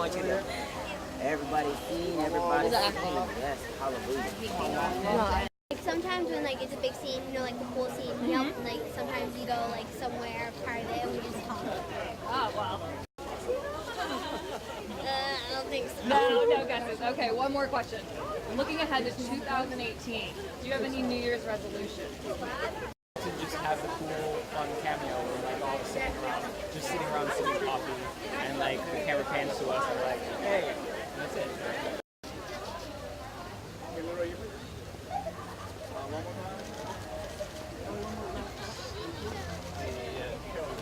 Everybody's seen, everybody's seen. Yes, hallelujah. Like sometimes when like it's a big scene, you know, like the pool scene, we help, like sometimes you go like somewhere part of it and we just talk. Oh, well. I don't think so. No guesses. Okay, one more question. Looking ahead to 2018, do you have any New Year's resolutions? To just have the cool, fun cameo where like all sitting around, just sitting around sipping coffee, and like the camera pans to us and we're like, hey, and that's it.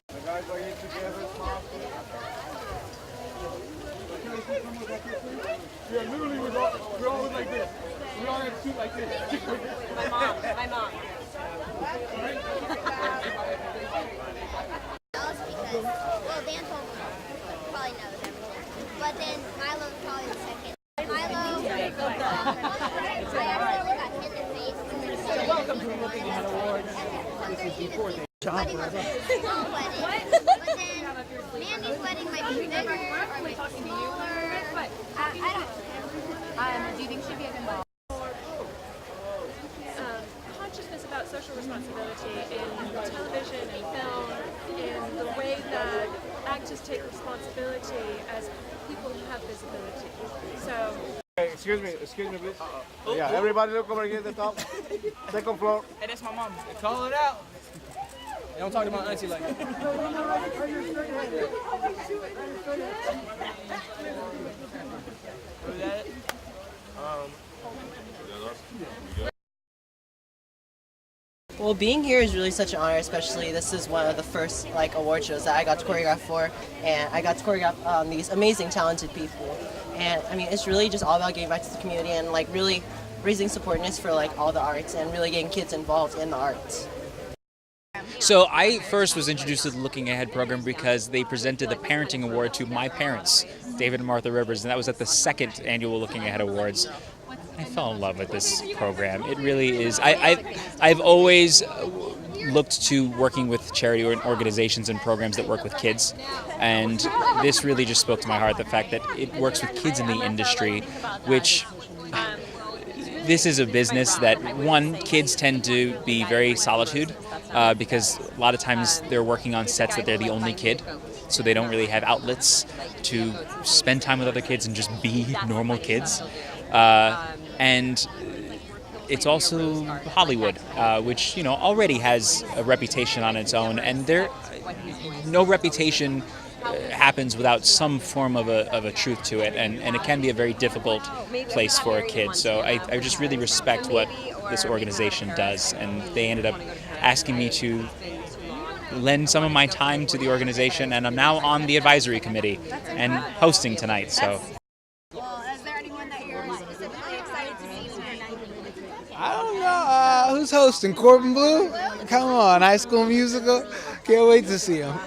The guys are here together, yeah, literally we're always like this. We all have to shoot like this. My mom. Else because, well, Dan probably knows everything. But then Milo's probably the second. Milo, I accidentally got hit in the face. And then welcome to the Looking Ahead Awards. This is the fourth wedding was a small wedding. But then Mandy's wedding might be bigger or might be smaller. I don't. Do you think she'd be involved? Consciousness about social responsibility in television and film, in the way that actors take responsibility as people who have visibility. So. Hey, excuse me, please. Yeah, everybody look over here at the top. Second floor. Hey, that's my mom. Call it out. Hey, don't talk to my auntie like that. Was that it? Well, being here is really such an honor, especially this is one of the first award shows that I got to choreograph for, and I got to choreograph these amazing, talented people. And I mean, it's really just all about giving back to the community and really raising supportness for all the arts and really getting kids involved in the arts. So I first was introduced to the Looking Ahead program because they presented the parenting award to my parents, David and Martha Rivers, and that was at the second annual Looking Ahead Awards. I fell in love with this program. It really is. I've always looked to working with charity organizations and programs that work with kids, and this really just spoke to my heart, the fact that it works with kids in the industry, which this is a business that, one, kids tend to be very solitude because a lot of times they're working on sets that they're the only kid, so they don't really have outlets to spend time with other kids and just be normal kids. And it's also Hollywood, which already has a reputation on its own, and no reputation happens without some form of a truth to it, and it can be a very difficult place for a kid. So I just really respect what this organization does, and they ended up asking me to lend some of my time to the organization, and I'm now on the advisory committee and hosting tonight. So. Well, is there anyone that you're specifically excited to see tonight? I don't know. Who's hosting? Corbin Bleu? Come on, High School Musical. Can't wait to see him.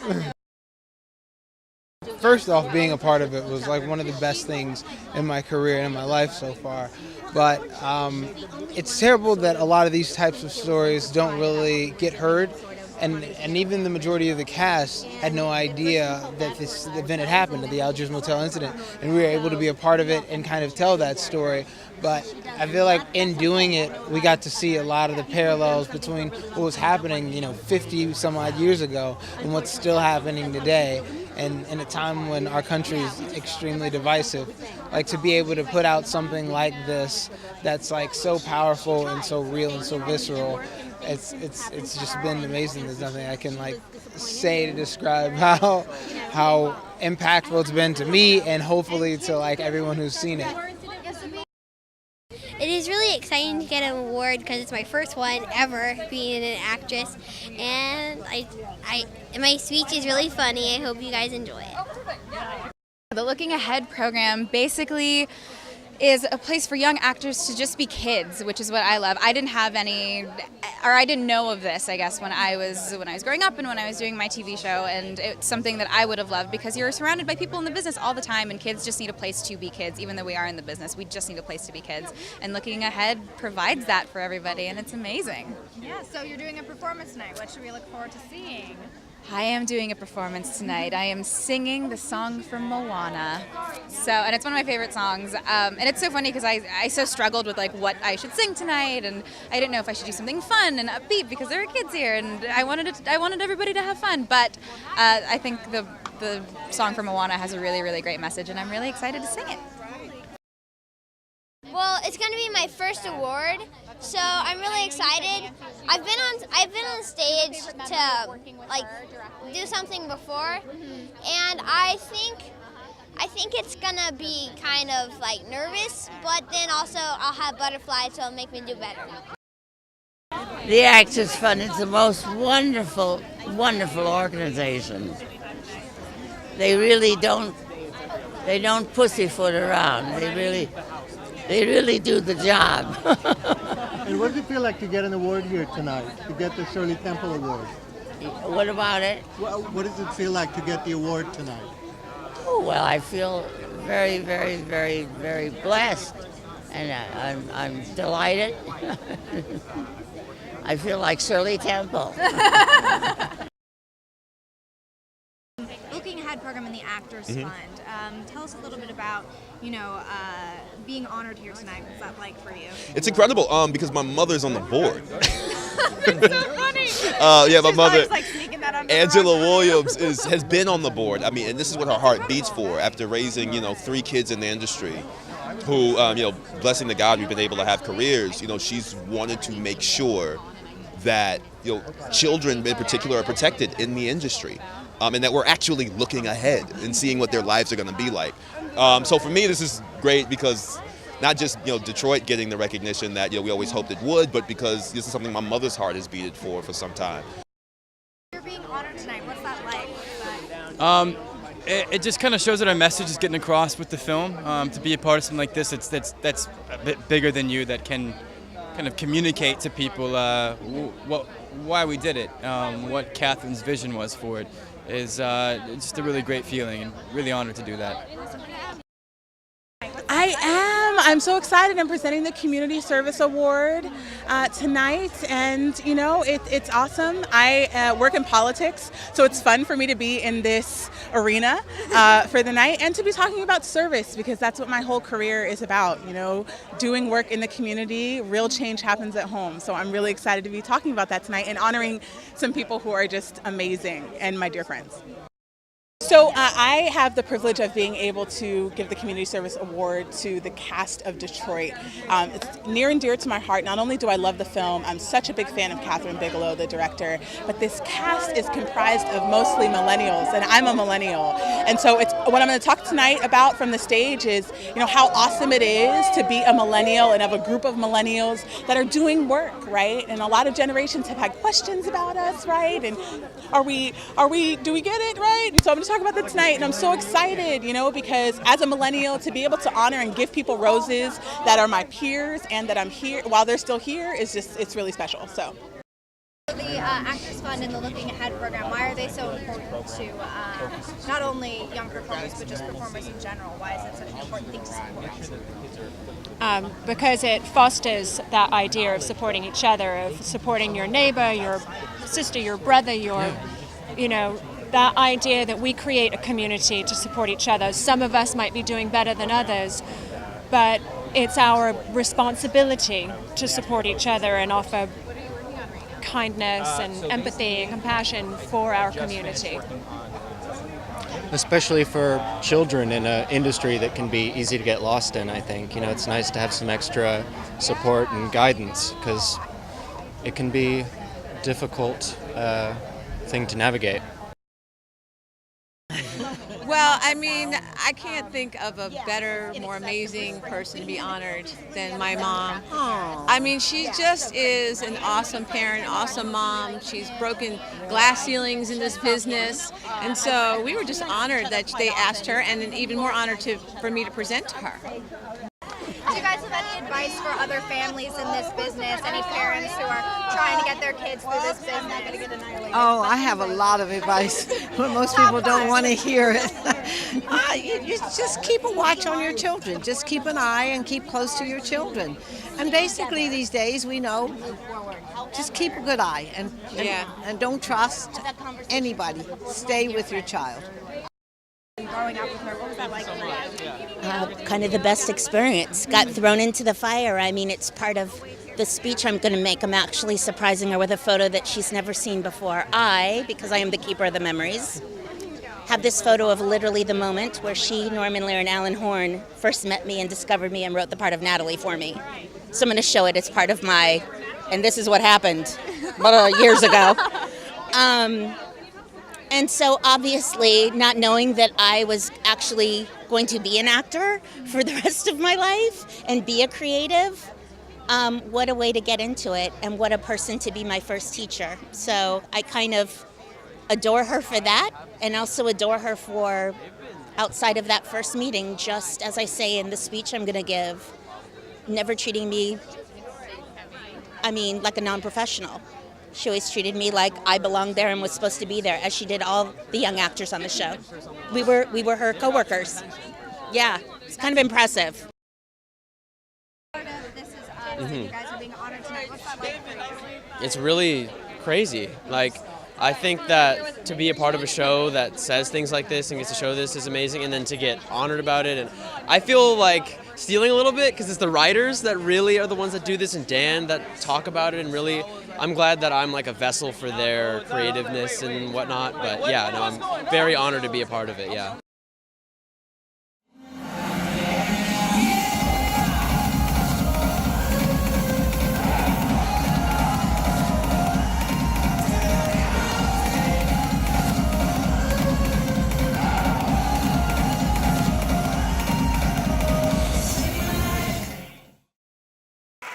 First off, being a part of it was one of the best things in my career and in my life so far. But it's terrible that a lot of these types of stories don't really get heard. And even the majority of the cast had no idea that this event had happened, the Algee Motel incident, and we were able to be a part of it and kind of tell that story. But I feel like in doing it, we got to see a lot of the parallels between what was happening, 50 some odd years ago and what's still happening today. And in a time when our country is extremely divisive, to be able to put out something like this that's so powerful and so real and so visceral, it's just been amazing. There's nothing I can say to describe how impactful it's been to me and hopefully to everyone who's seen it. It is really exciting to get an award because it's my first one ever being an actress, and my speech is really funny. I hope you guys enjoy it. The Looking Ahead program basically is a place for young actors to just be kids, which is what I love. I didn't have any, or I didn't know of this, I guess, when I was growing up and when I was doing my TV show, and it's something that I would have loved because you're surrounded by people in the business all the time, and kids just need a place to be kids. Even though we are in the business, we just need a place to be kids, and Looking Ahead provides that for everybody, and it's amazing. Yeah, so you're doing a performance tonight. What should we look forward to seeing? I am doing a performance tonight. I am singing the song from Moana. And it's one of my favorite songs. And it's so funny because I so struggled with like what I should sing tonight, and I didn't know if I should do something fun and upbeat because there were kids here, and I wanted everybody to have fun. But I think the song from Moana has a really, really great message, and I'm really excited to sing it. Well, it's going to be my first award, so I'm really excited. I've been on stage to like do something before, and I think it's gonna be kind of like nervous, but then also I'll have butterflies, so it'll make me do better. The Actors Fund is the most wonderful, wonderful organization. They really don't pussyfoot around. They really do the job. And what does it feel like to get an award here tonight, to get the Shirley Temple Award? What about it? Well, what does it feel like to get the award tonight? Oh, well, I feel very, very, very, very blessed, and I'm delighted. I feel like Shirley Temple. Looking Ahead program in the Actors Fund. Tell us a little bit about, being honored here tonight. What's that like for you? It's incredible because my mother's on the board. It's so funny. Yeah, my mother, like sneaking that under Angela Williams, has been on the board. I mean, and this is what her heart beats for after raising, 3 kids in the industry who, blessing the God, we've been able to have careers. She's wanted to make sure that, children in particular are protected in the industry. And that we're actually looking ahead and seeing what their lives are going to be like. So for me, this is great because not just Detroit getting the recognition that we always hoped it would, but because this is something my mother's heart has beaten for some time. You're being honored tonight. What's that like? It just kind of shows that our message is getting across with the film. To be a part of something like this, that's a bit bigger than you, that can kind of communicate to people why we did it, what Catherine's vision was for it. Is just a really great feeling, and really honored to do that. I am. I'm so excited. I'm presenting the Community Service Award tonight, and it's awesome. I work in politics, so it's fun for me to be in this arena for the night and to be talking about service, because that's what my whole career is about. Doing work in the community. Real change happens at home, so I'm really excited to be talking about that tonight and honoring some people who are just amazing and my dear friends. So I have the privilege of being able to give the Community Service Award to the cast of Detroit. It's near and dear to my heart. Not only do I love the film, I'm such a big fan of Catherine Bigelow, the director, but this cast is comprised of mostly millennials, and I'm a millennial. And so it's what I'm going to talk tonight about from the stage is, how awesome it is to be a millennial and have a group of millennials that are doing work, right? And a lot of generations have had questions about us, right? And do we get it, right? And so I'm going to talk about that tonight, and I'm so excited, because as a millennial, to be able to honor and give people roses that are my peers and that I'm here while they're still here it's really special. So. The Actors Fund and the Looking Ahead program, why are they so important to not only young performers, but just performers in general? Why is it such an important thing to support? Because it fosters that idea of supporting each other, of supporting your neighbor, your sister, your brother, that idea that we create a community to support each other. Some of us might be doing better than others, but it's our responsibility to support each other and offer kindness and empathy and compassion for our community. Especially for children in an industry that can be easy to get lost in, I think. It's nice to have some extra support and guidance, because it can be a difficult thing to navigate. Well, I can't think of a better, more amazing person to be honored than my mom. She just is an awesome parent, awesome mom. She's broken glass ceilings in this business. And so we were just honored that they asked her, and even more honored for me to present to her. advice for other families in this business? Any parents who are trying to get their kids through this business? Oh, I have a lot of advice, but most people don't want to hear it. You just keep a watch on your children. Just keep an eye and keep close to your children. And basically these days we know, just keep a good eye and don't trust anybody. Stay with your child. Growing up with her, what was that like for you? Kind of the best experience. Got thrown into the fire. I mean, it's part of the speech I'm going to make. I'm actually surprising her with a photo that she's never seen before. Because I am the keeper of the memories, have this photo of literally the moment where she, Norman Lear, and Alan Horn first met me and discovered me and wrote the part of Natalie for me. So I'm going to show it as part of my, and this is what happened years ago. And so obviously, not knowing that I was actually going to be an actor for the rest of my life and be a creative, what a way to get into it, and what a person to be my first teacher. So I kind of adore her for that, and also adore her for, outside of that first meeting, just as I say in the speech I'm going to give, never treating me, like a non-professional. She always treated me like I belonged there and was supposed to be there, as she did all the young actors on the show. We were her co-workers. Yeah, it's kind of impressive. You guys are being honored tonight. What's that like for you? It's really crazy. I think that to be a part of a show that says things like this and gets to show this is amazing, and then to get honored about it. And I feel like stealing a little bit because it's the writers that really are the ones that do this, and Dan that talk about it, and really I'm glad that I'm like a vessel for their creativeness and whatnot. But yeah, no, I'm very honored to be a part of it, yeah.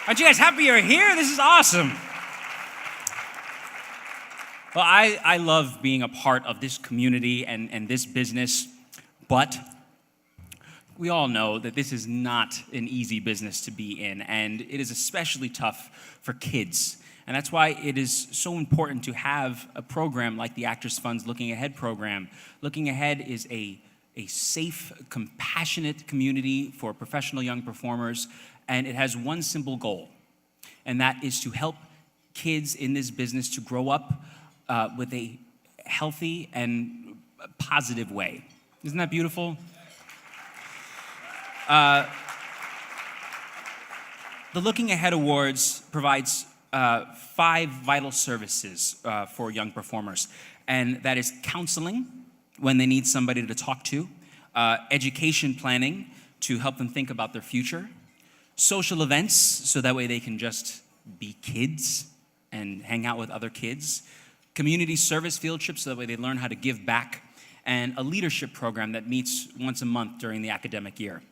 Aren't you guys happy you're here? This is awesome. Well, I love being a part of this community and this business, but we all know that this is not an easy business to be in, and it is especially tough for kids. And that's why it is so important to have a program like the Actors Fund's Looking Ahead program. Looking Ahead is a safe, compassionate community for professional young performers, and it has one simple goal, and that is to help kids in this business to grow up with a healthy and positive way. Isn't that beautiful? The Looking Ahead Awards provides 5 vital services for young performers, and that is counseling when they need somebody to talk to, education planning to help them think about their future, social events so that way they can just be kids and hang out with other kids, community service field trips so that way they learn how to give back, and a leadership program that meets once a month during the academic year.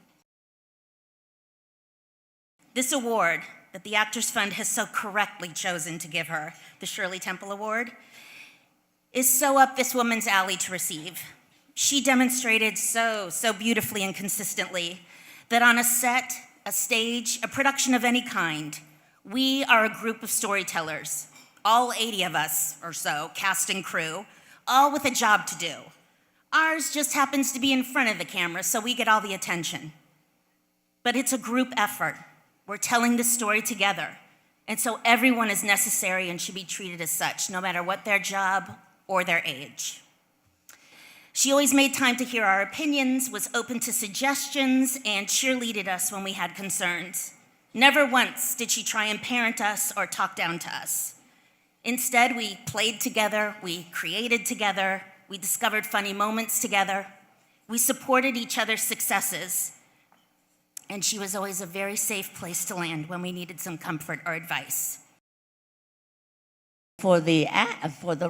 This award that the Actors Fund has so correctly chosen to give her, the Shirley Temple Award, is so up this woman's alley to receive. She demonstrated so beautifully and consistently that on a set, a stage, a production of any kind, we are a group of storytellers, all 80 of us or so, cast and crew, all with a job to do. Ours just happens to be in front of the camera, so we get all the attention. But it's a group effort. We're telling the story together, and so everyone is necessary and should be treated as such, no matter what their job or their age. She always made time to hear our opinions, was open to suggestions, and cheerleaded us when we had concerns. Never once did she try and parent us or talk down to us. Instead, we played together, we created together, we discovered funny moments together, we supported each other's successes, and she was always a very safe place to land when we needed some comfort or advice. For the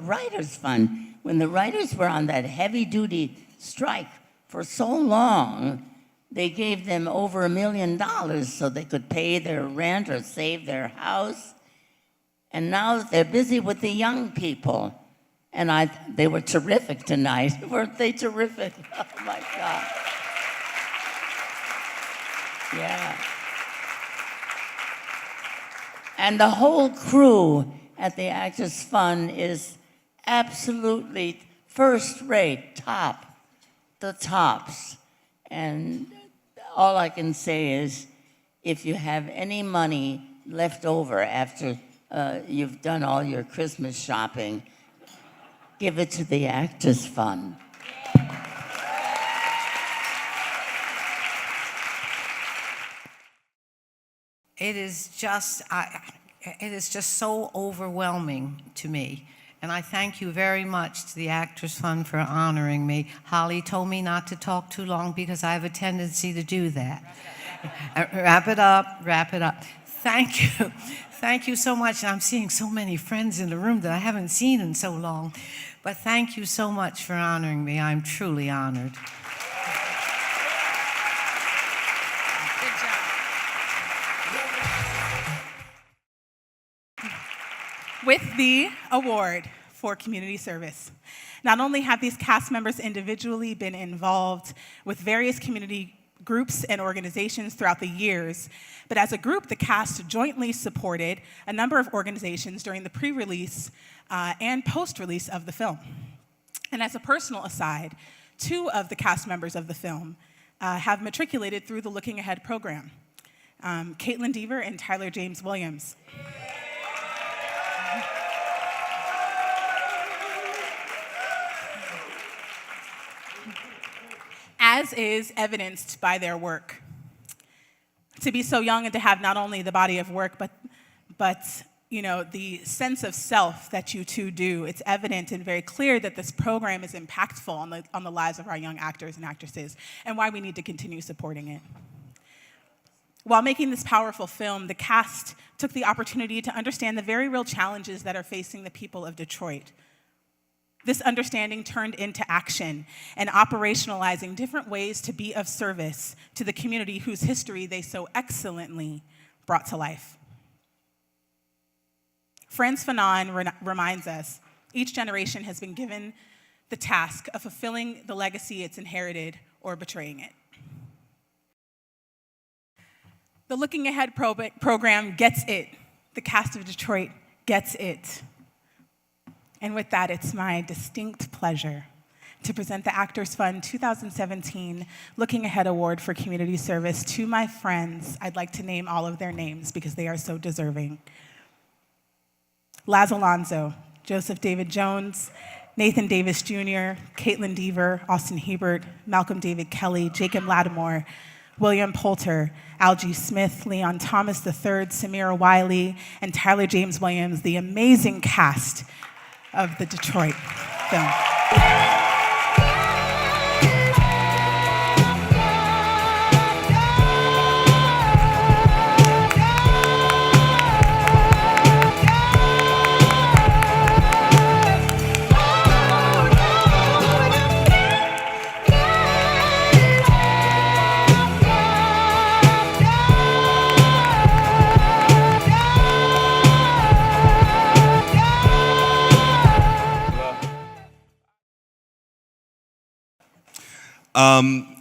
Writers Fund, when the writers were on that heavy-duty strike for so long, they gave them over $1 million so they could pay their rent or save their house. And now they're busy with the young people. And they were terrific tonight. Weren't they terrific? Oh, my God. Yeah. And the whole crew at the Actors Fund is absolutely first rate, the tops. And all I can say is, if you have any money left over after you've done all your Christmas shopping, give it to the Actors Fund. It is just so overwhelming to me. And I thank you very much to the Actors Fund for honoring me. Holly told me not to talk too long because I have a tendency to do that. Wrap it up, wrap it up. Thank you. Thank you so much. And I'm seeing so many friends in the room that I haven't seen in so long. But thank you so much for honoring me. I'm truly honored. With the award for community service. Not only have these cast members individually been involved with various community groups and organizations throughout the years, but as a group, the cast jointly supported a number of organizations during the pre-release and post-release of the film. And as a personal aside, 2 of the cast members of the film have matriculated through the Looking Ahead program, Caitlin Deaver and Tyler James Williams. As is evidenced by their work. To be so young and to have not only the body of work, but you know, the sense of self that you two do, it's evident and very clear that this program is impactful on the lives of our young actors and actresses, and why we need to continue supporting it. While making this powerful film, the cast took the opportunity to understand the very real challenges that are facing the people of Detroit. This understanding turned into action and operationalizing different ways to be of service to the community whose history they so excellently brought to life. Frantz Fanon reminds us, each generation has been given the task of fulfilling the legacy it's inherited or betraying it. The Looking Ahead program gets it. The cast of Detroit gets it. And with that, it's my distinct pleasure to present the Actors Fund 2017 Looking Ahead Award for Community Service to my friends. I'd like to name all of their names because they are so deserving. Laz Alonso, Joseph David Jones, Nathan Davis Jr., Caitlin Deaver, Austin Hebert, Malcolm David Kelley, Jacob Latimore, William Poulter, Algee Smith, Leon Thomas III, Samira Wiley, and Tyler James Williams, the amazing cast of the Detroit film.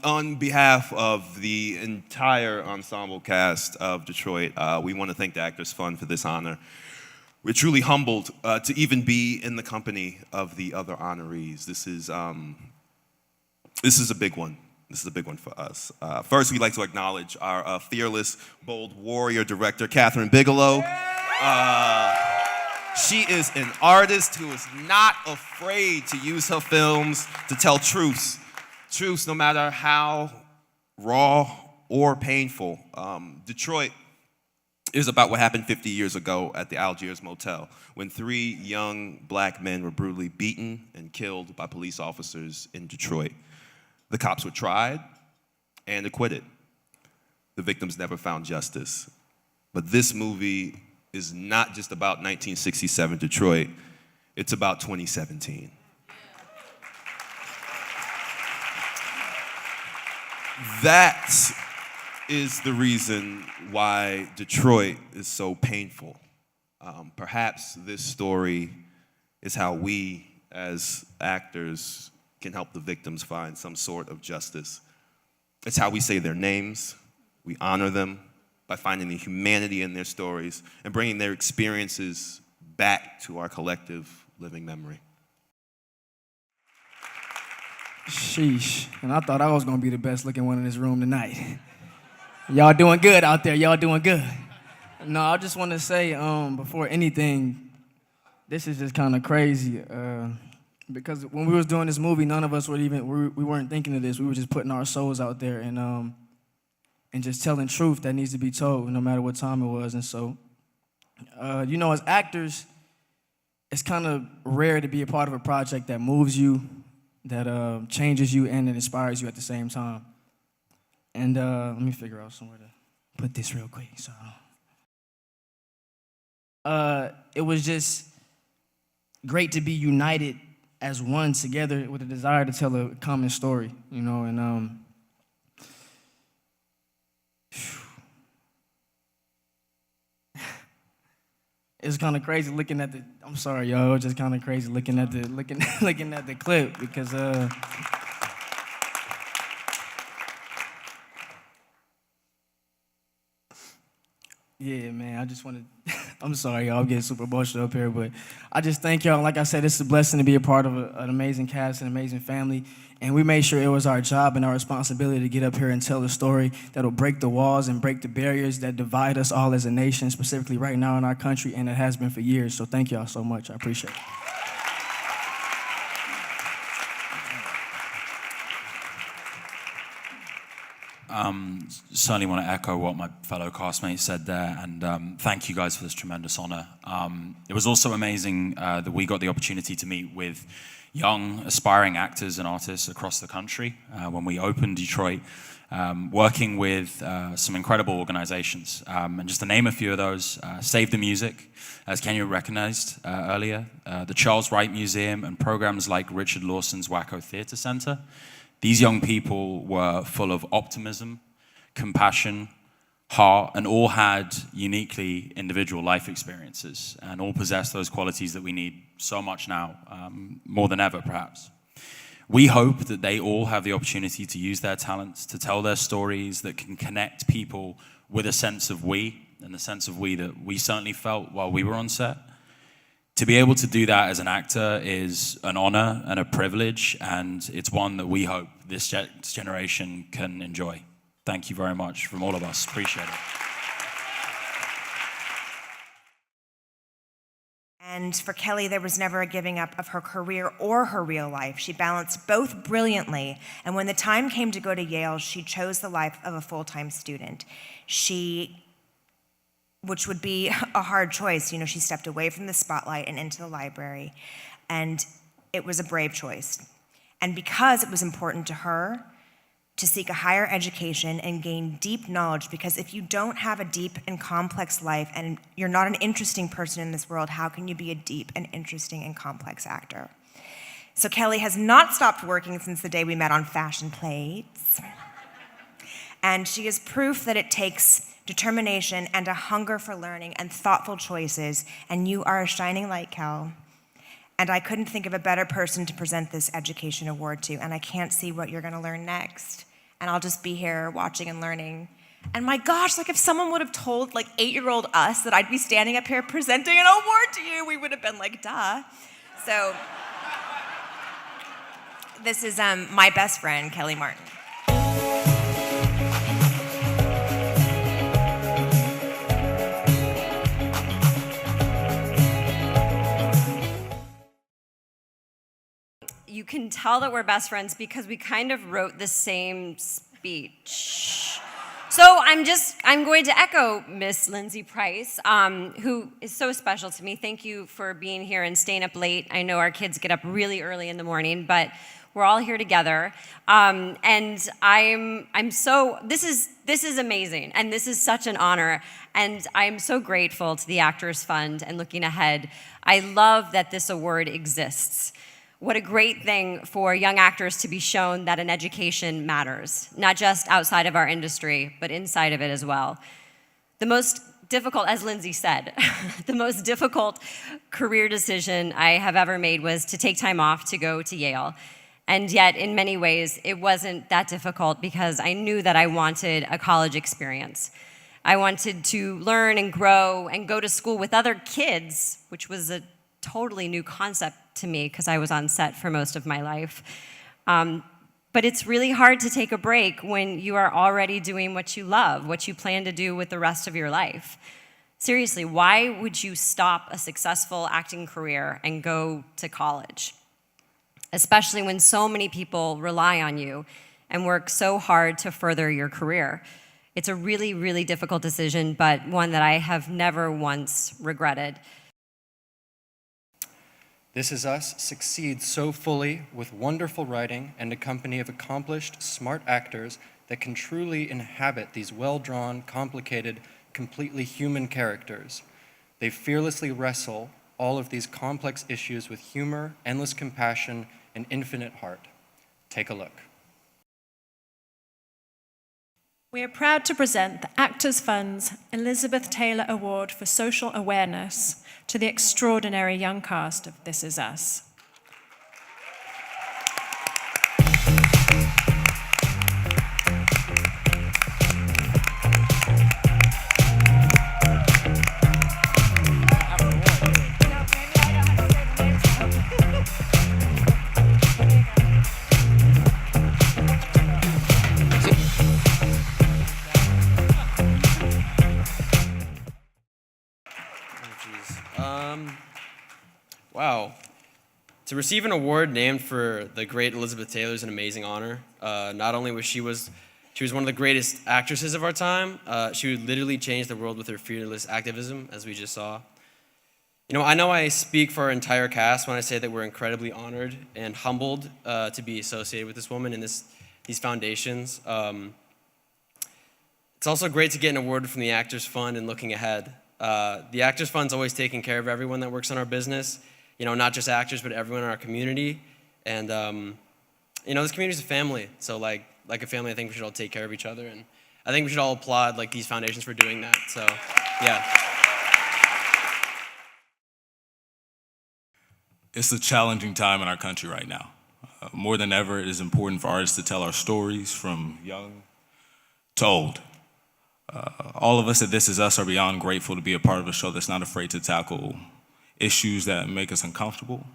On behalf of the entire ensemble cast of Detroit, we want to thank the Actors Fund for this honor. We're truly humbled to even be in the company of the other honorees. This is a big one. This is a big one for us. First, we'd like to acknowledge our fearless, bold warrior director, Catherine Bigelow. She is an artist who is not afraid to use her films to tell truths no matter how raw or painful. Detroit is about what happened 50 years ago at the Algiers Motel when 3 young black men were brutally beaten and killed by police officers in Detroit. The cops were tried and acquitted. The victims never found justice. But this movie is not just about 1967 Detroit, it's about 2017. That is the reason why Detroit is so painful. Perhaps this story is how we, as actors, can help the victims find some sort of justice. It's how we say their names, we honor them, by finding the humanity in their stories and bringing their experiences back to our collective living memory. Sheesh. And I thought I was going to be the best looking one in this room tonight. Y'all doing good out there. Y'all doing good. No, I just want to say, before anything, this is just kind of crazy. Because when we was doing this movie, none of us we weren't thinking of this. We were just putting our souls out there and just telling truth that needs to be told, no matter what time it was. And so, you know, as actors, it's kind of rare to be a part of a project that moves you, that changes you, and it inspires you at the same time. And let me figure out somewhere to put this real quick. So, it was just great to be united as one together with a desire to tell a common story, you know, and it's kind of crazy looking at the. I'm sorry, y'all. It's just kind of crazy looking at the clip because yeah, man. I just want to. I'm sorry, y'all. I'm getting super emotional up here, but I just thank y'all. Like I said, it's a blessing to be a part of an amazing cast, an amazing family, and we made sure it was our job and our responsibility to get up here and tell a story that'll break the walls and break the barriers that divide us all as a nation, specifically right now in our country, and it has been for years. So thank y'all so much. I appreciate it. Certainly want to echo what my fellow castmates said there, and thank you guys for this tremendous honor. It was also amazing that we got the opportunity to meet with young, aspiring actors and artists across the country when we opened Detroit, working with some incredible organizations. And just to name a few of those, Save the Music, as Kenya recognized earlier, the Charles Wright Museum, and programs like Richard Lawson's Wacko Theater Center. These young people were full of optimism, compassion, heart, and all had uniquely individual life experiences, and all possessed those qualities that we need so much now, more than ever, perhaps. We hope that they all have the opportunity to use their talents, to tell their stories that can connect people with a sense of we, and the sense of we that we certainly felt while we were on set. To be able to do that as an actor is an honor and a privilege, and it's one that we hope this generation can enjoy. Thank you very much from all of us. Appreciate it. And for Kelly, there was never a giving up of her career or her real life. She balanced both brilliantly, and when the time came to go to Yale, she chose the life of a full-time student. Which would be a hard choice. You know, she stepped away from the spotlight and into the library, and it was a brave choice. And because it was important to her to seek a higher education and gain deep knowledge, because if you don't have a deep and complex life and you're not an interesting person in this world, how can you be a deep and interesting and complex actor? So Kelly has not stopped working since the day we met on Fashion Plates. And she is proof that it takes determination and a hunger for learning and thoughtful choices, and you are a shining light, Kel. And I couldn't think of a better person to present this education award to, and I can't see what you're gonna learn next. And I'll just be here watching and learning. And my gosh, like if someone would have told like 8-year-old us that I'd be standing up here presenting an award to you, we would have been like, duh. So this is my best friend, Kelly Martin. You can tell that we're best friends because we kind of wrote the same speech. So I'm going to echo Miss Lindsay Price, who is so special to me. Thank you for being here and staying up late. I know our kids get up really early in the morning, but we're all here together. And this is amazing, and this is such an honor. And I'm so grateful to the Actors Fund and looking ahead. I love that this award exists. What a great thing for young actors to be shown that an education matters, not just outside of our industry, but inside of it as well. The most difficult, as Lindsay said, the most difficult career decision I have ever made was to take time off to go to Yale. And yet, in many ways, it wasn't that difficult because I knew that I wanted a college experience. I wanted to learn and grow and go to school with other kids, which was a totally new concept to me because I was on set for most of my life. But it's really hard to take a break when you are already doing what you love, what you plan to do with the rest of your life. Seriously, why would you stop a successful acting career and go to college? Especially when so many people rely on you and work so hard to further your career. It's a really, really difficult decision, but one that I have never once regretted. This Is Us succeeds so fully with wonderful writing and a company of accomplished, smart actors that can truly inhabit these well-drawn, complicated, completely human characters. They fearlessly wrestle all of these complex issues with humor, endless compassion, and infinite heart. Take a look. We are proud to present the Actors Fund's Elizabeth Taylor Award for Social Awareness to the extraordinary young cast of This Is Us. Wow. To receive an award named for the great Elizabeth Taylor is an amazing honor. Not only was she one of the greatest actresses of our time, she would literally change the world with her fearless activism, as we just saw. You know I speak for our entire cast when I say that we're incredibly honored and humbled to be associated with this woman and these foundations. It's also great to get an award from the Actors Fund and looking ahead. The Actors Fund's always taking care of everyone that works on our business, not just actors, but everyone in our community. And, this community's a family. So like a family, I think we should all take care of each other. And I think we should all applaud these foundations for doing that. So, yeah. It's a challenging time in our country right now. More than ever, it is important for artists to tell our stories from young to old. All of us at This Is Us are beyond grateful to be a part of a show that's not afraid to tackle issues that make us uncomfortable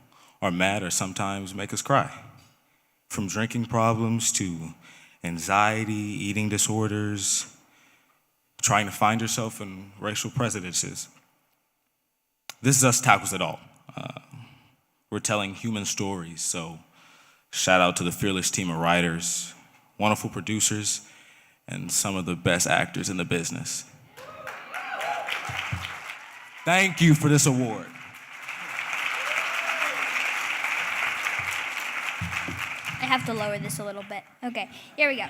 or mad or sometimes make us cry. From drinking problems to anxiety, eating disorders, trying to find yourself in racial prejudices. This Is Us tackles it all. We're telling human stories, so shout out to the fearless team of writers, wonderful producers, and some of the best actors in the business. Thank you for this award. I have to lower this a little bit. Okay, here we go.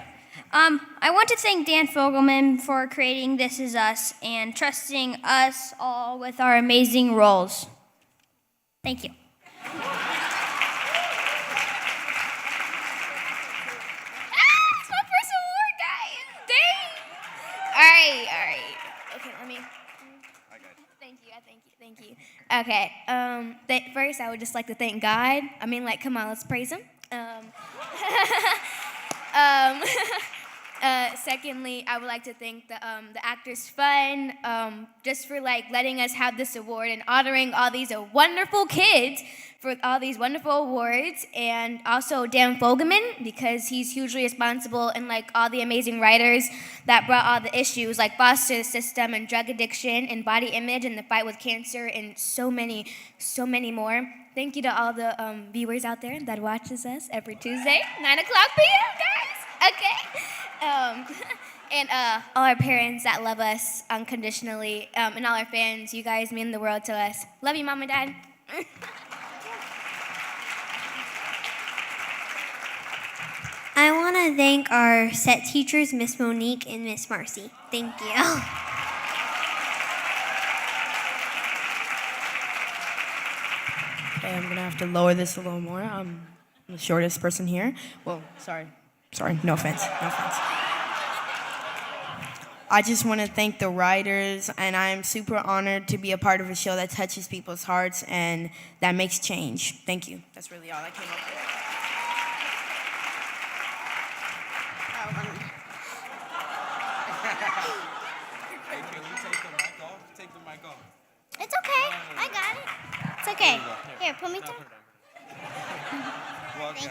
I want to thank Dan Fogelman for creating This Is Us and trusting us all with our amazing roles. Thank you. It's my first award, guys. Dang. All right. Okay, let me. Thank you. Okay. First, I would just like to thank God. Come on, let's praise Him. Secondly, I would like to thank the Actors Fund just for letting us have this award and honoring all these wonderful kids for all these wonderful awards, and also Dan Fogelman because he's hugely responsible and all the amazing writers that brought all the issues like foster system and drug addiction and body image and the fight with cancer and so many more. Thank you to all the viewers out there that watches us every Tuesday, 9 o'clock p.m., guys. Okay. And all our parents that love us unconditionally, and all our fans, you guys mean the world to us. Love you, Mom and Dad. I want to thank our set teachers, Miss Monique and Miss Marcy. Thank you. Okay, I'm gonna have to lower this a little more. I'm the shortest person here. Well, sorry, no offense. I just want to thank the writers, and I'm super honored to be a part of a show that touches people's hearts and that makes change. Thank you. That's really all I came up with. Take the mic off. It's okay. I got it. It's okay. Here, put me down. Thank you.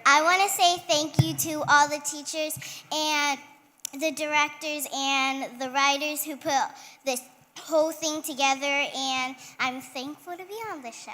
I want to say thank you to all the teachers and the directors and the writers who put this whole thing together, and I'm thankful to be on this show.